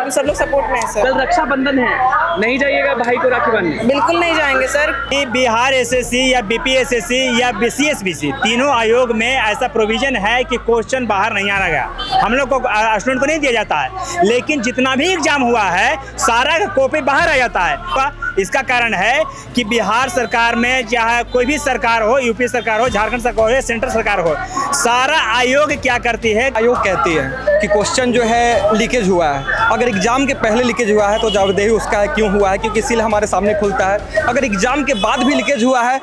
बिल्कुल सब लोग सपोर्ट में है सर। कल रक्षाबंधन है, नहीं जाइएगा भाई को राखी बांधने? बिल्कुल नहीं जाएंगे सर। बिहार एसएससी या बीपीएसएससी या बीसीएसबीसी तीनों आयोग में ऐसा प्रोविजन है कि क्वेश्चन बाहर नहीं आना गया, हम लोग को स्टूडेंट को नहीं दिया जाता है, लेकिन जितना भी एग्जाम हुआ है सारा कॉपी बाहर आ जाता है। इसका कारण है कि बिहार सरकार में चाहे कोई भी सरकार हो, यूपी सरकार हो, झारखंड सरकार हो, सेंट्रल सरकार हो, सारा आयोग क्या करती है, आयोग कहती है कि क्वेश्चन जो है लीकेज हुआ है। अगर एग्जाम के पहले लीकेज हुआ है तो जवाबदेही उसका है क्यों हुआ है, क्योंकि सील हमारे सामने खुलता है। अगर एग्जाम के बाद भी लीकेज हुआ है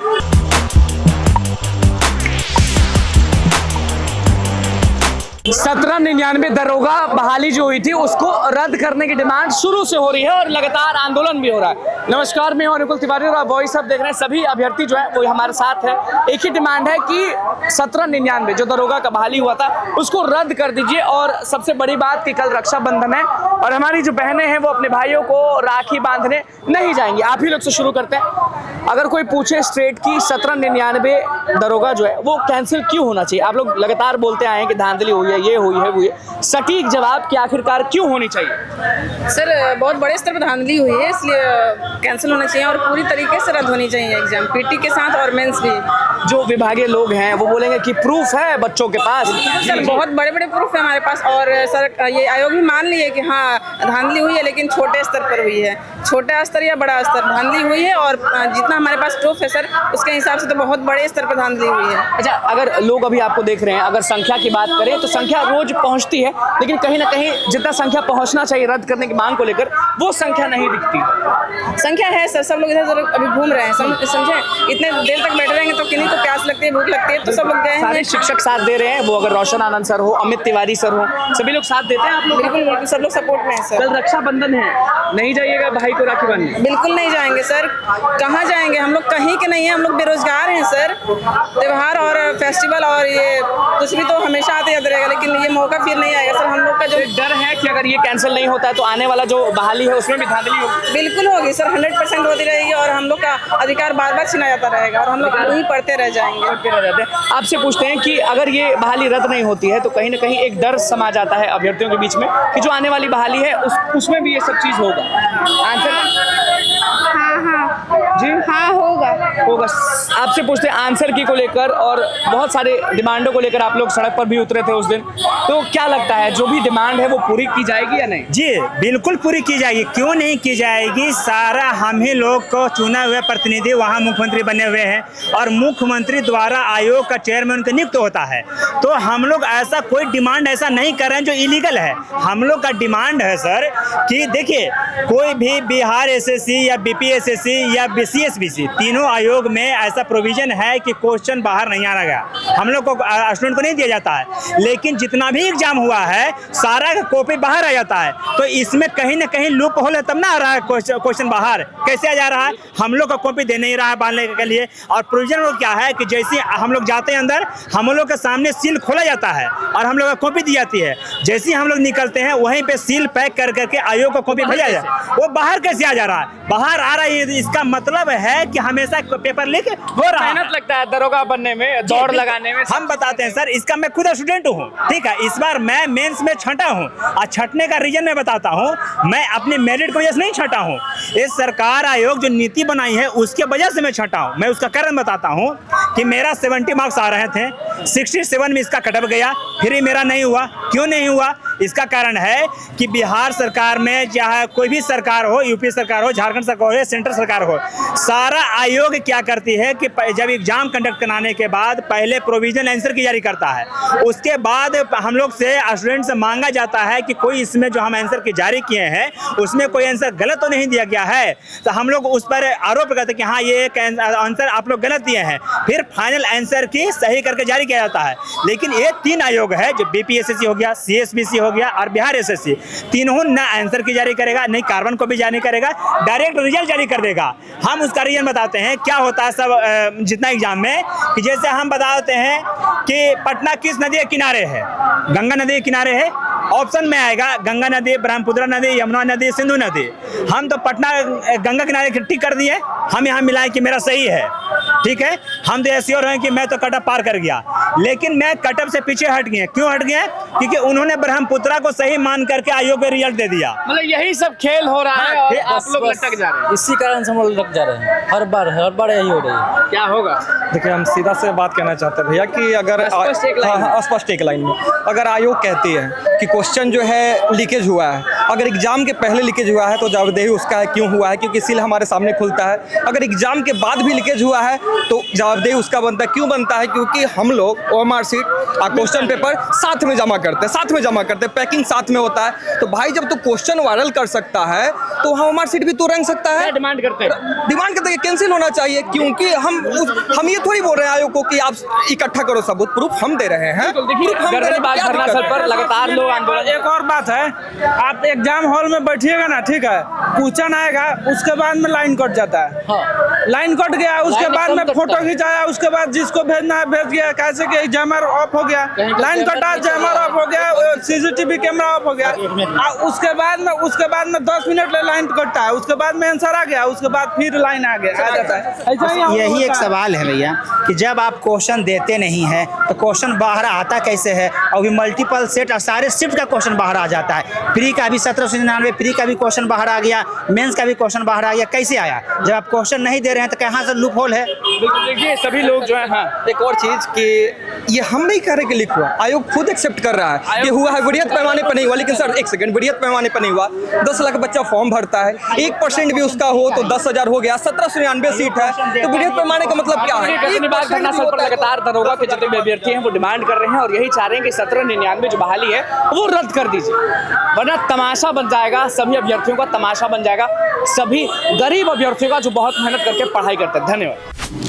1799 दरोगा बहाली जो हुई थी उसको रद्द करने की डिमांड शुरू से हो रही है और लगातार आंदोलन भी हो रहा है। नमस्कार, मैं हूं अनुकुल तिवारी और आप वॉइस अब देख रहे हैं। सभी अभ्यर्थी जो है वो हमारे साथ है। एक ही डिमांड है कि 1799 जो दरोगा का बहाली हुआ था उसको रद्द कर दीजिए। और सबसे बड़ी बात कि कल रक्षाबंधन है और हमारी जो बहनें हैं वो अपने भाइयों को राखी बांधने नहीं जाएंगी। आप ही लोग से शुरू करते हैं। अगर कोई पूछे स्ट्रेट की 1799 दरोगा जो है वो कैंसिल क्यों होना चाहिए, आप लोग लगातार बोलते आए हैं कि धांधली हुई है, ये हुई है, वो है, सटीक जवाब कि आखिरकार क्यों होनी चाहिए? सर बहुत बड़े स्तर पर धांधली हुई है, इसलिए कैंसिल होना चाहिए और पूरी तरीके से रद्द होनी चाहिए एग्जाम, पीटी के साथ और मेंस भी। जो विभागीय लोग हैं वो बोलेंगे कि प्रूफ है बच्चों के पास। सर बहुत बड़े बड़े प्रूफ है हमारे पास और सर ये आयोग भी मान लिए कि हाँ धांधली हुई है, लेकिन छोटे स्तर पर हुई है, छोटा स्तर या बड़ा स्तर धांधली हुई है। और जितना हमारे पास प्रूफ है सर उसके हिसाब से तो बहुत बड़े स्तर पर धांधली हुई है। अच्छा, अगर लोग अभी आपको देख रहे हैं, अगर संख्या की बात करें तो संख्या रोज पहुंचती है, लेकिन कहीं ना कहीं जितना संख्या पहुंचना चाहिए रद्द करने की मांग को लेकर वो संख्या नहीं दिखती। संख्या है सर, सब लोग इधर अभी घूम रहे हैं, समझे, इतने देर तक बैठे रहेंगे तो किन्हीं को प्यास लगती है, भूख लगती है, तो सब लोग गए सारे हैं। शिक्षक साथ दे रहे हैं, वो अगर रोशन आनंद सर हो, अमित तिवारी सर हो, सभी लोग साथ देते हैं आप लोग? बिल्कुल बिल्कुल सब लोग सपोर्ट में है सर। कल रक्षाबंधन है, नहीं जाइएगा भाई को राखी बांधने? बिल्कुल नहीं जाएंगे सर। कहाँ जाएंगे, हम लोग कहीं के नहीं हैं, हम लोग बेरोजगार हैं सर। त्योहार और फेस्टिवल और ये कुछ भी तो हमेशा आते जाते रहेगा, लेकिन ये मौका फिर नहीं आएगा सर। हम लोग का जो डर है कि अगर ये कैंसिल नहीं होता है तो आने वाला जो बहाली है उसमें भी धांधली होगी। बिल्कुल होगी सर, 100% होती रहेगी और हम लोग का अधिकार बार बार छीना जाता रहेगा और हम लोग वहीं पढ़ते रह जाएंगे। आपसे पूछते हैं कि अगर ये बहाली रद्द नहीं होती है तो कहीं ना कहीं एक डर समा जाता है अभ्यर्थियों के बीच में कि जो आने वाली बहाली है उसमें भी ये सब चीज होगा। जी हाँ होगा। आपसे पूछते हैं आंसर की को लेकर और बहुत सारे डिमांडों को लेकर आप लोग सड़क पर भी उतरे थे उस दिन, तो क्या लगता है जो भी डिमांड है वो पूरी की जाएगी या नहीं? जी बिल्कुल पूरी की जाएगी, क्यों नहीं की जाएगी। सारा हम ही लोग को चुना हुए प्रतिनिधि वहाँ मुख्यमंत्री बने हुए हैं और मुख्यमंत्री द्वारा आयोग का चेयरमैन उनका नियुक्त होता है। तो हम लोग ऐसा कोई डिमांड ऐसा नहीं कर रहे हैं जो इलीगल है। हम लोग का डिमांड है सर कि देखिए कोई भी बिहार एसएससी या बीपीएसएससी या बीसीएसबीसी तीनों आयोग में ऐसा प्रोविजन है कि क्वेश्चन बाहर नहीं आना गया, हम लोग को स्टूडेंट को नहीं दिया जाता है, लेकिन जितना भी एग्जाम हुआ है सारा कॉपी बाहर आ जाता है। तो इसमें कहीं ना कहीं लूप होल है, तब ना आ रहा है क्वेश्चन बाहर कैसे आ जा रहा है। हम लोग का कॉपी दे नहीं रहा है बांधने के लिए। और प्रोविजन लोग क्या है कि जैसे हम लोग जाते हैं अंदर, हम लोग के सामने सील खोला जाता है और हम लोग को कॉपी दी जाती है। जैसे ही हम लोग निकलते हैं वहीं पे सील पैक कर करके आयोग को कॉपी भेजा जाए। वो बाहर कैसे आ जा रहा है? बाहर आ रहा है, इसका मतलब है कि हमेशा पेपर लीक हो रहा है। मेहनत लगता है दरोगा बनने में, दौड़ लगाने में। हम बताते हैं सर, इसका मैं खुद स्टूडेंट हूँ, ठीक है। इस बार मैं मेंस में छंटा हूँ और छंटने का रीजन मैं बताता हूँ। मैं अपने मेरिट की वजह से नहीं छंटा हूँ, ये सरकार आयोग जो नीति बनाई है उसके वजह से मैं छंटा हूँ। मैं उसका कारण बताता हूँ कि मेरा 70 मार्क्स आ रहे थे, 67 में इसका कटअप गया, फिर मेरा नहीं हुआ। क्यों नहीं हुआ? इसका कारण है कि बिहार सरकार में चाहे कोई भी सरकार हो, यूपी सरकार हो, झारखंड सरकार हो, सेंट्रल सरकार हो, सारा आयोग क्या करती है कि जब एग्जाम कंडक्ट कराने के बाद पहले प्रोविजनल आंसर की जारी करता है, उसके बाद हम लोग से स्टूडेंट से मांगा जाता है कि कोई इसमें जो हम आंसर की जारी किए हैं उसमें कोई आंसर गलत तो नहीं दिया गया है। तो हम लोग उस पर आरोप करते हैं कि हाँ ये आंसर आप लोग गलत दिए हैं, फिर फाइनल आंसर की सही करके जारी किया जाता है। लेकिन ये 3 आयोग है जो बीपीएसएससी हो गया, सीएसबीसी हो गया और बिहार एसएससी, तीनों ना आंसर की जारी करेगा, नहीं कार्बन को भी जारी करेगा, डायरेक्ट रिजल्ट जारी कर देगा। हम उसका रीजन बताते हैं क्या होता है सब जितना एग्जाम में, कि जैसे हम बताते हैं कि पटना किस नदी के किनारे है, गंगा नदी के किनारे है, ऑप्शन में आएगा गंगा नदी, ब्रह्मपुत्र नदी, यमुना नदी, सिंधु नदी। हम तो पटना गंगा किनारे टिक कर दिए, हम यहाँ मिलाएं कि मेरा सही है, ठीक है। हम तो श्योर हैं कि मैं तो कटअप पार कर गया, लेकिन मैं कटअप से पीछे हट गए। क्यों हट गए? क्योंकि उन्होंने ब्रह्मपुत्रा को सही मान करके आयोग में रिजल्ट दे दिया। मतलब यही सब खेल हो रहा है और आप लोग लटक जा रहे हैं। इसी कारण से हम लोग लटक जा रहे हैं। हर बार यही हो रही है। क्या होगा? देखिए, हम सीधा से बात कहना चाहते हैं भैया कि अगर स्पष्ट एक लाइन में। हाँ, स्पष्ट एक लाइन में अगर आयोग कहती है कि क्वेश्चन जो है लीकेज हुआ है, अगर एग्जाम के पहले लीकेज हुआ है तो जवाबदेही उसका है क्यों हुआ है, क्योंकि सील हमारे सामने खुलता है। अगर एग्जाम के बाद भी लीकेज हुआ है तो जवाबदेही उसका बनता है। क्यों बनता है? क्योंकि हम लोग OMR शीट क्वेश्चन पेपर साथ में जमा करते हैं, पैकिंग साथ में होता है। तो भाई जब तो क्वेश्चन वायरल कर सकता है तो OMR शीट भी तो रंग सकता है। डिमांड करते हैं कैंसिल होना चाहिए, क्योंकि हम ये थोड़ी बोल रहे हैं आयोग को कि आप इकट्ठा करो सबूत, प्रूफ हम दे रहे हैं। लगातार लोग आंदोलन। एक और बात है, आप एग्जाम हॉल में बैठिएगा ना, ठीक है, क्वेश्चन आएगा, उसके बाद में लाइन कट जाता है। लाइन कट गया, उसके बाद में फोटो खिंचाया, उसके बाद जिसको भेजना है भेज गया, कैसे कि जैमर ऑफ हो गया, लाइन कटा, जैमर ऑफ हो गया, CCTV कैमरा ऑफ हो गया। उसके बाद में 10 मिनट लाइन कटता है, उसके बाद में आंसर आ गया, उसके बाद फिर लाइन आ जाता है। यही एक सवाल है भैया कि जब आप क्वेश्चन देते नहीं है तो क्वेश्चन बाहर आता कैसे है? और मल्टीपल सेट और सारे शिफ्ट का क्वेश्चन बाहर आ जाता है। प्री का भी 1799 प्री का भी क्वेश्चन बाहर आ गया, मेंस का भी क्वेश्चन बाहर आ गया। कैसे आया? जब आप क्वेश्चन नहीं दे रहे हैं तो कहाँ से लूप होल है? देखिए सभी लोग जो है। हाँ, एक और चीज कि ये हम नहीं कह रहे कि लीक हुआ, आयोग खुद एक्सेप्ट कर रहा है कि हुआ है, वरीयत पैमाने पर नहीं हुआ। लेकिन सर एक सेकंड, वरीयत पैमाने पर नहीं हुआ। 10 लाख बच्चा फॉर्म भरता है, 1% भी उसका हो तो 10,000 हो गया। 1799 सीट है, तो वरीयत पैमाने का मतलब क्या है? घटनास्थल पर लगातार दरोगा के जितने भी अभ्यर्थी हैं वो डिमांड कर रहे हैं और यही चाह रहे हैं कि 1799 जो बहाली है वो रद्द कर दीजिए, वरना तमाशा बन जाएगा। सभी अभ्यर्थियों का तमाशा बन जाएगा, सभी गरीब अभ्यर्थियों का जो बहुत मेहनत करके पढ़ाई करते हैं। धन्यवाद।